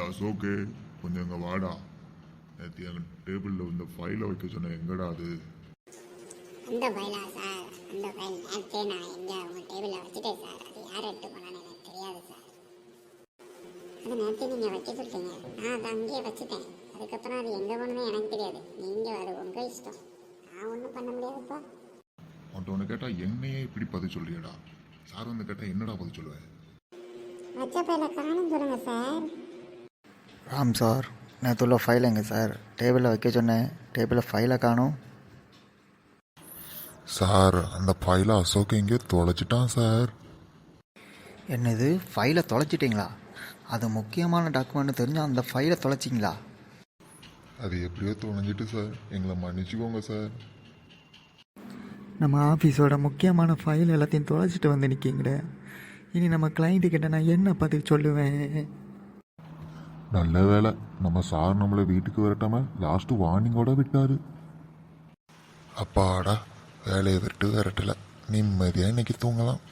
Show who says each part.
Speaker 1: அசோக்கு, கொஞ்சம் இங்கே வாடா. நேற்று எங்கள் டேபிளில் இந்த ஃபைலை வைக்க சொன்னேன், எங்கடா அது?
Speaker 2: அந்த ஃபைலா சார்? அந்த ஃபைல் நேற்றே நான் எங்கே உங்கள் டேபிளில் வச்சுட்டேன் சார். அது யார் எடுத்து போனான்னு எனக்கு தெரியாது சார். அது நேற்றே நீங்கள் வைக்க சொல்லிட்டீங்க, நான் அதை அங்கேயே வச்சுட்டேன். அதுக்கப்புறம் அது எங்கே போனதுன்னு எனக்கு தெரியாது. நீங்கள் அது உங்கள் இஷ்டம், நான் ஒன்றும் பண்ண முடியாதுப்பா.
Speaker 1: உன்ட்ட ஒன்று கேட்டால் என்னையே இப்படி பதில் சொல்றியடா? சார் வந்து கேட்டால் என்னடா பதில் சொல்லுவேன்?
Speaker 2: வச்ச ஃபைலை காணும் சொல்லுங்க சார்.
Speaker 3: ராம் சார், நேற்று உள்ள ஃபைல் எங்கே சார்? டேபிளில் வைக்க சொன்னேன், டேபிளில் ஃபைலை காணும்.
Speaker 1: சார், அந்த ஃபைலை அசோக் எங்கேயோ தொலைச்சிட்டான் சார்.
Speaker 3: என்னது, ஃபைலை தொலைச்சிட்டிங்களா? அது முக்கியமான டாக்குமெண்ட் தெரிஞ்சால் அந்த ஃபைலை தொலைச்சிங்களா?
Speaker 1: அது எப்படியோ தொலைஞ்சிட்டு சார், எங்களை மன்னிச்சுக்கோங்க சார்.
Speaker 4: நம்ம ஆஃபீஸோட முக்கியமான ஃபைல் எல்லாத்தையும் தொலைச்சிட்டு வந்து நிற்கிங்களே, இனி நம்ம கிளைண்ட்டு கிட்ட நான் என்ன பதில் சொல்லுவேன்?
Speaker 1: நல்ல வேலை, நம்ம சார் நம்மளை வீட்டுக்கு வரட்டாம லாஸ்ட்டு வார்னிங்கோட விட்டாரு. அப்பாடா, வேலையை விட்டு விரட்டல, நிம்மதியாக இன்னைக்கு தூங்கலாம்.